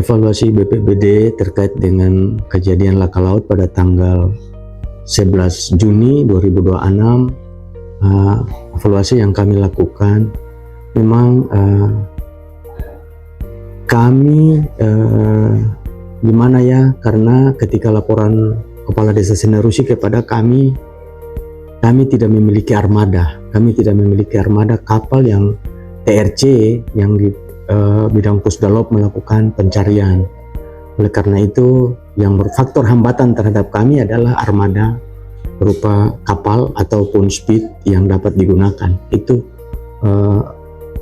Evaluasi BPBD terkait dengan kejadian laka laut pada tanggal 11 Juni 2026. Evaluasi yang kami lakukan memang kami gimana ya, karena ketika laporan Kepala Desa Senerusi kepada kami tidak memiliki armada. Kami tidak memiliki armada kapal yang TRC yang di bidang Pusdalop melakukan pencarian. Oleh karena itu, yang berfaktor hambatan terhadap kami adalah armada berupa kapal ataupun speed yang dapat digunakan. Itu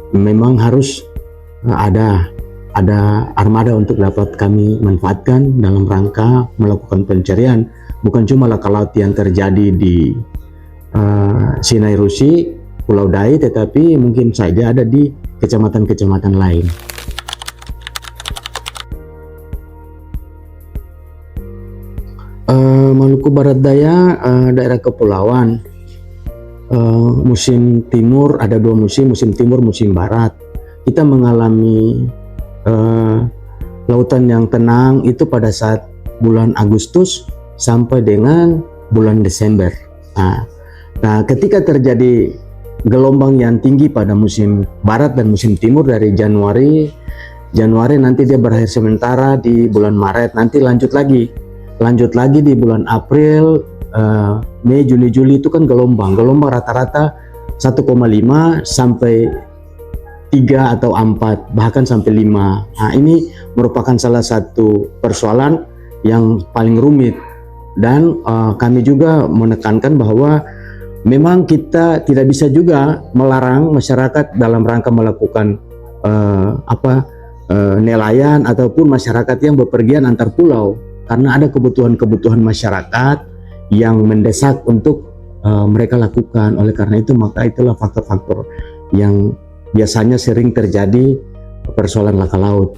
memang harus ada armada untuk dapat kami manfaatkan dalam rangka melakukan pencarian. Bukan cuma laka laut yang terjadi di Sinai Rusi, Pulau Dai, tetapi mungkin saja ada di kecamatan-kecamatan lain. Maluku Barat Daya, daerah kepulauan, musim timur ada dua musim timur, musim barat. Kita mengalami lautan yang tenang itu pada saat bulan Agustus sampai dengan bulan Desember. Nah, ketika terjadi gelombang yang tinggi pada musim barat dan musim timur dari Januari nanti dia berakhir sementara di bulan Maret, nanti lanjut lagi di bulan April, Mei, Juni, Juli itu kan gelombang rata-rata 1,5 sampai 3 atau 4 bahkan sampai 5. Nah, ini merupakan salah satu persoalan yang paling rumit, dan kami juga menekankan bahwa memang kita tidak bisa juga melarang masyarakat dalam rangka melakukan nelayan ataupun masyarakat yang bepergian antar pulau, karena ada kebutuhan masyarakat yang mendesak untuk mereka lakukan. Oleh karena itu, maka itulah faktor-faktor yang biasanya sering terjadi persoalan laka laut.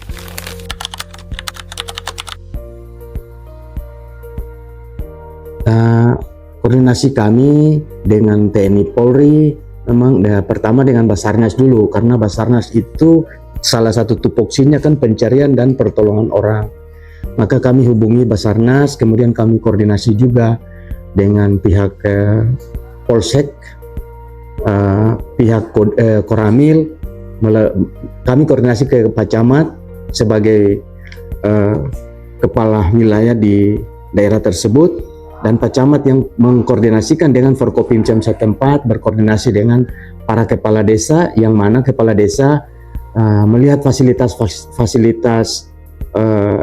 Koordinasi kami dengan TNI Polri memang pertama dengan Basarnas dulu, karena Basarnas itu salah satu tupoksinya kan pencarian dan pertolongan orang. Maka kami hubungi Basarnas, kemudian kami koordinasi juga dengan pihak Polsek, pihak Koramil. Kami koordinasi ke Pak Camat sebagai kepala wilayah di daerah tersebut, dan Pak Camat yang mengkoordinasikan dengan Forkopimcam setempat, berkoordinasi dengan para kepala desa, yang mana kepala desa melihat fasilitas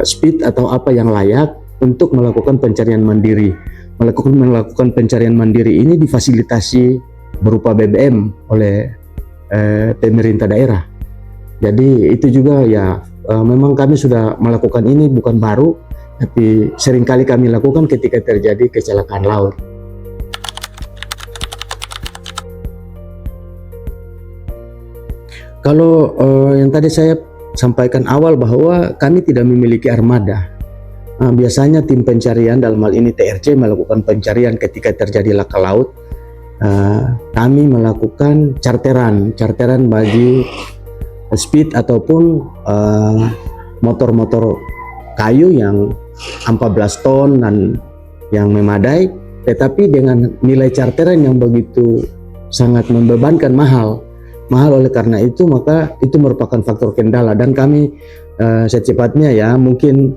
speed atau apa yang layak untuk melakukan pencarian mandiri. Melakukan pencarian mandiri ini difasilitasi berupa BBM oleh pemerintah daerah. Jadi itu juga ya, memang kami sudah melakukan ini bukan baru, tapi seringkali kami lakukan ketika terjadi kecelakaan laut. Kalau yang tadi saya sampaikan awal bahwa kami tidak memiliki armada. Biasanya tim pencarian, dalam hal ini TRC, melakukan pencarian ketika terjadi laka laut. Kami melakukan charteran bagi speed ataupun motor-motor kayu yang 14 ton dan yang memadai, tetapi dengan nilai charteran yang begitu sangat membebankan, mahal. Oleh karena itu, maka itu merupakan faktor kendala, dan kami secepatnya ya, mungkin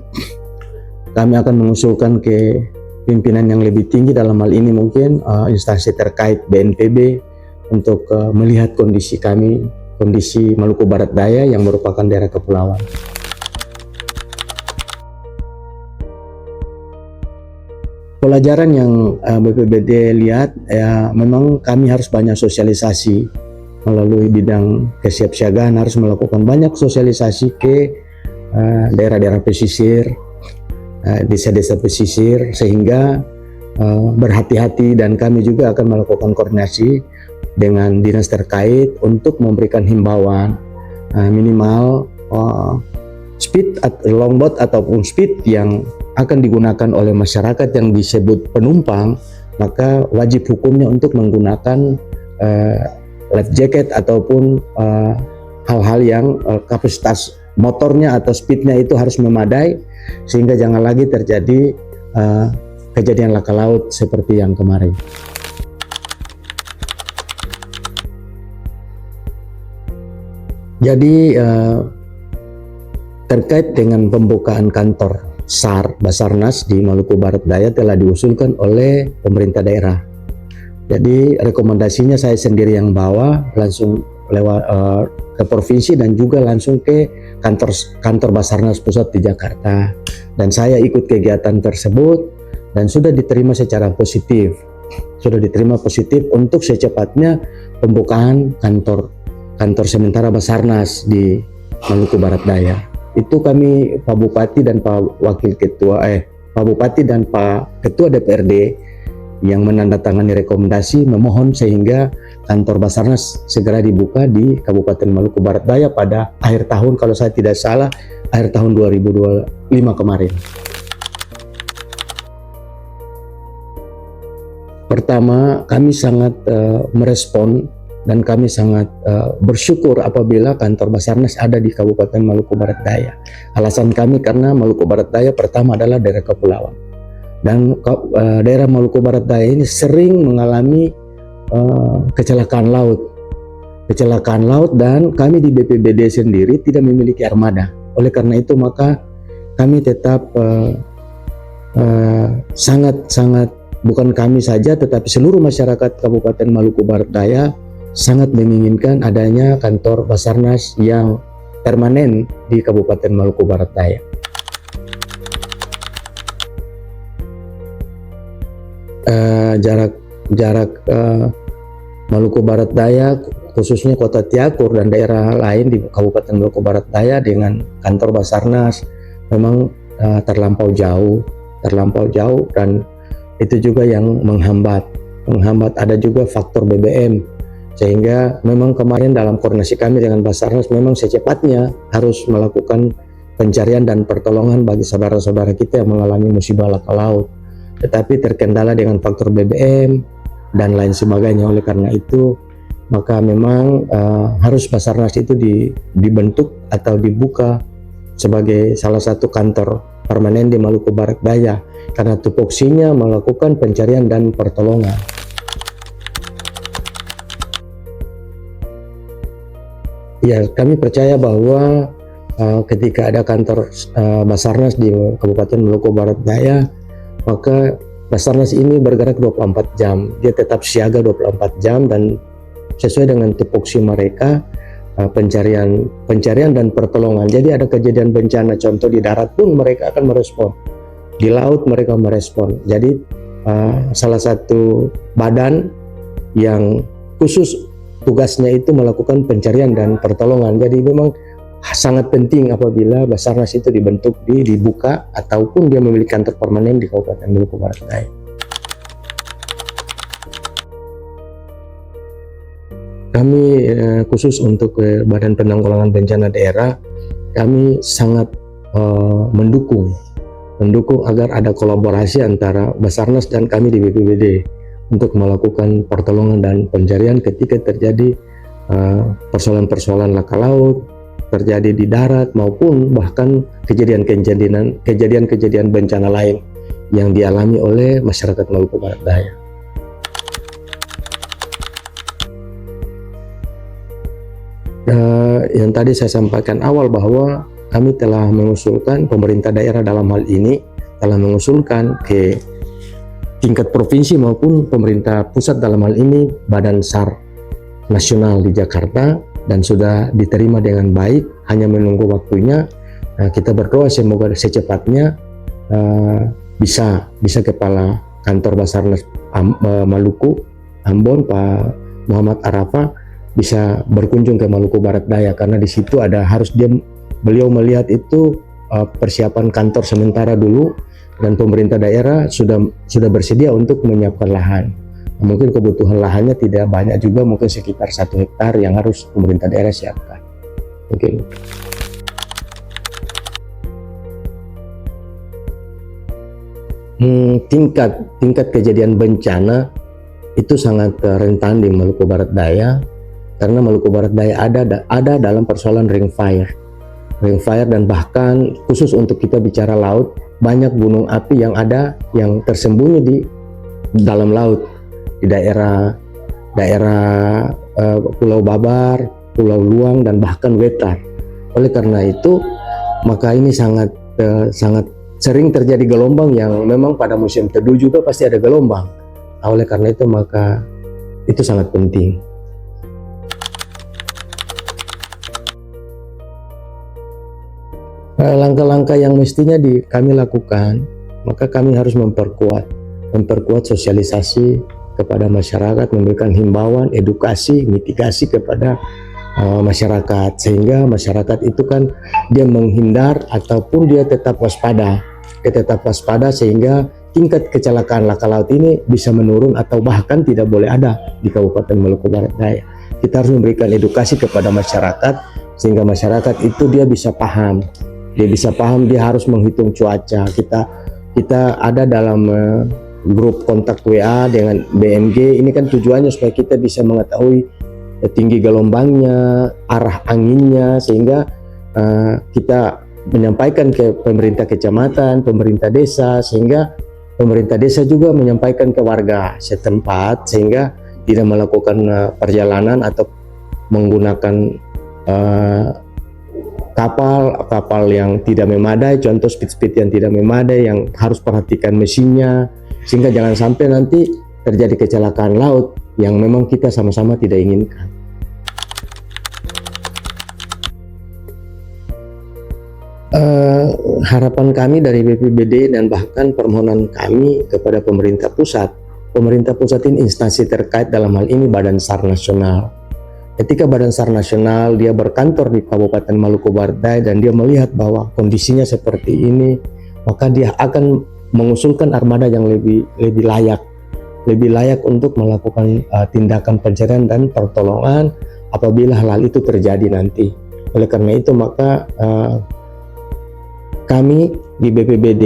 kami akan mengusulkan ke pimpinan yang lebih tinggi, dalam hal ini mungkin instansi terkait BNPB, untuk melihat kondisi Maluku Barat Daya yang merupakan daerah kepulauan. Pelajaran yang BPBD lihat ya, memang kami harus banyak sosialisasi melalui bidang kesiapsiagaan, harus melakukan banyak sosialisasi ke daerah-daerah pesisir, desa-desa pesisir, sehingga berhati-hati, dan kami juga akan melakukan koordinasi dengan dinas terkait untuk memberikan himbauan minimal speed longboat ataupun speed yang akan digunakan oleh masyarakat yang disebut penumpang, maka wajib hukumnya untuk menggunakan life jacket ataupun hal-hal yang kapasitas motornya atau speednya itu harus memadai sehingga jangan lagi terjadi kejadian laka laut seperti yang kemarin. Jadi terkait dengan pembukaan kantor SAR Basarnas di Maluku Barat Daya telah diusulkan oleh pemerintah daerah. Jadi rekomendasinya saya sendiri yang bawa langsung lewat ke provinsi dan juga langsung ke kantor Basarnas pusat di Jakarta. Dan saya ikut kegiatan tersebut dan sudah diterima secara positif. Sudah diterima positif untuk secepatnya pembukaan kantor sementara Basarnas di Maluku Barat Daya. Itu kami Pak Bupati dan Pak Bupati dan Pak Ketua DPRD yang menandatangani rekomendasi memohon sehingga kantor Basarnas segera dibuka di Kabupaten Maluku Barat Daya pada akhir tahun, kalau saya tidak salah akhir tahun 2025 kemarin. Pertama, kami sangat merespon dan kami sangat bersyukur apabila kantor Basarnas ada di Kabupaten Maluku Barat Daya. Alasan kami karena Maluku Barat Daya pertama adalah daerah kepulauan. Dan daerah Maluku Barat Daya ini sering mengalami kecelakaan laut. Kecelakaan laut dan kami di BPBD sendiri tidak memiliki armada. Oleh karena itu maka kami tetap sangat bukan kami saja tetapi seluruh masyarakat Kabupaten Maluku Barat Daya sangat menginginkan adanya kantor Basarnas yang permanen di Kabupaten Maluku Barat Daya. Jarak Maluku Barat Daya khususnya Kota Tiakur dan daerah lain di Kabupaten Maluku Barat Daya dengan kantor Basarnas memang terlampau jauh dan itu juga yang menghambat. Ada juga faktor BBM, sehingga memang kemarin dalam koordinasi kami dengan Basarnas memang secepatnya harus melakukan pencarian dan pertolongan bagi saudara-saudara kita yang mengalami musibah laka laut, tetapi terkendala dengan faktor BBM dan lain sebagainya. Oleh karena itu maka memang harus Basarnas itu dibentuk atau dibuka sebagai salah satu kantor permanen di Maluku Barat Daya karena tupoksinya melakukan pencarian dan pertolongan. Ya, kami percaya bahwa ketika ada kantor Basarnas di Kabupaten Maluku Barat Daya, maka Basarnas ini bergerak 24 jam. Dia tetap siaga 24 jam dan sesuai dengan tupoksi mereka pencarian dan pertolongan. Jadi ada kejadian bencana, contoh di darat pun mereka akan merespon, di laut mereka merespon. Jadi salah satu badan yang khusus tugasnya itu melakukan pencarian dan pertolongan. Jadi memang sangat penting apabila Basarnas itu dibuka ataupun dia memiliki kantor permanen di Kabupaten Maluku Barat Daya. Kami khusus untuk Badan Penanggulangan Bencana Daerah, kami sangat mendukung agar ada kolaborasi antara Basarnas dan kami di BPBD untuk melakukan pertolongan dan pencarian ketika terjadi persoalan-persoalan laka laut, terjadi di darat maupun bahkan kejadian-kejadian bencana lain yang dialami oleh masyarakat Maluku Barat Daya. Yang tadi saya sampaikan awal bahwa kami telah mengusulkan, pemerintah daerah dalam hal ini telah mengusulkan ke tingkat provinsi maupun pemerintah pusat dalam hal ini Badan SAR Nasional di Jakarta, dan sudah diterima dengan baik, hanya menunggu waktunya. Kita berdoa semoga secepatnya bisa Kepala Kantor Basarnas Maluku Ambon Pak Muhammad Arafah bisa berkunjung ke Maluku Barat Daya, karena di situ beliau melihat itu persiapan kantor sementara dulu, dan pemerintah daerah sudah bersedia untuk menyiapkan lahan. Mungkin kebutuhan lahannya tidak banyak juga, mungkin sekitar 1 hektar yang harus pemerintah daerah siapkan. Mungkin. Tingkat kejadian bencana itu sangat rentan di Maluku Barat Daya, karena Maluku Barat Daya ada dalam persoalan ring fire. ring fire, dan bahkan khusus untuk kita bicara laut, banyak gunung api yang ada yang tersembunyi di dalam laut, di daerah Pulau Babar, Pulau Luang, dan bahkan Wetar. Oleh karena itu, maka ini sangat sering terjadi gelombang yang memang pada musim teduh juga pasti ada gelombang. Nah, oleh karena itu maka itu sangat penting. Langkah-langkah yang mestinya kami lakukan, maka kami harus memperkuat sosialisasi kepada masyarakat, memberikan himbauan, edukasi, mitigasi kepada masyarakat, sehingga masyarakat itu kan dia menghindar ataupun dia tetap waspada, sehingga tingkat kecelakaan laka laut ini bisa menurun atau bahkan tidak boleh ada di Kabupaten Maluku Barat Daya. Kita harus memberikan edukasi kepada masyarakat sehingga masyarakat itu dia bisa paham, dia harus menghitung cuaca. Kita ada dalam grup kontak WA dengan BMG, ini kan tujuannya supaya kita bisa mengetahui tinggi gelombangnya, arah anginnya, sehingga kita menyampaikan ke pemerintah kecamatan, pemerintah desa, sehingga pemerintah desa juga menyampaikan ke warga setempat, sehingga tidak melakukan perjalanan atau menggunakan kapal yang tidak memadai, contoh speed yang tidak memadai, yang harus perhatikan mesinnya, sehingga jangan sampai nanti terjadi kecelakaan laut yang memang kita sama-sama tidak inginkan. Harapan kami dari BPBD dan bahkan permohonan kami kepada pemerintah pusat ini instansi terkait, dalam hal ini Badan SAR Nasional. Ketika Badan SAR Nasional dia berkantor di Kabupaten Maluku Barat Daya dan dia melihat bahwa kondisinya seperti ini, maka dia akan mengusulkan armada yang lebih layak untuk melakukan tindakan pencarian dan pertolongan apabila hal itu terjadi nanti. Oleh karena itu maka kami di BPBD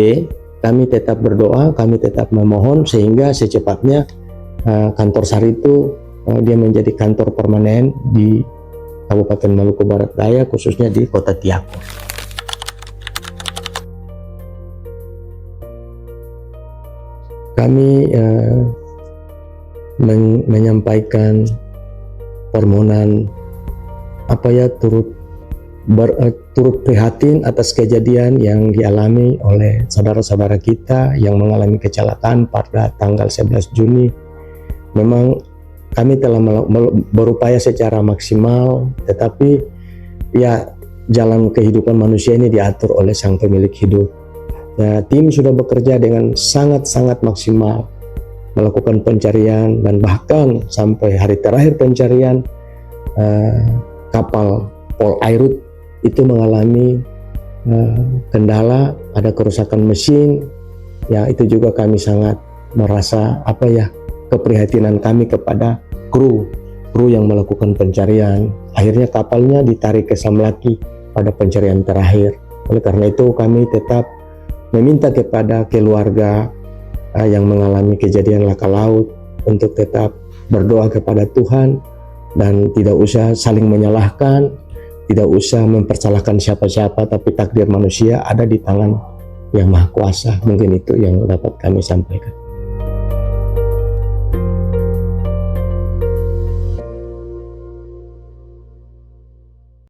kami tetap berdoa, kami tetap memohon sehingga secepatnya kantor SAR itu dia menjadi kantor permanen di Kabupaten Maluku Barat Daya, khususnya di Kota Tiako. Kami menyampaikan permohonan turut prihatin atas kejadian yang dialami oleh saudara-saudara kita yang mengalami kecelakaan pada tanggal 11 Juni. Memang kami telah berupaya secara maksimal, tetapi ya jalan kehidupan manusia ini diatur oleh Sang Pemilik hidup. Ya, tim sudah bekerja dengan sangat-sangat maksimal melakukan pencarian, dan bahkan sampai hari terakhir pencarian kapal Pol Airut itu mengalami kendala, ada kerusakan mesin. Ya, itu juga kami sangat merasa keprihatinan kami kepada kru yang melakukan pencarian. Akhirnya kapalnya ditarik ke Samlaki pada pencarian terakhir. Oleh karena itu kami tetap meminta kepada keluarga yang mengalami kejadian laka laut untuk tetap berdoa kepada Tuhan dan tidak usah saling menyalahkan, tidak usah mempersalahkan siapa-siapa, tapi takdir manusia ada di tangan Yang Maha Kuasa. Mungkin itu yang dapat kami sampaikan.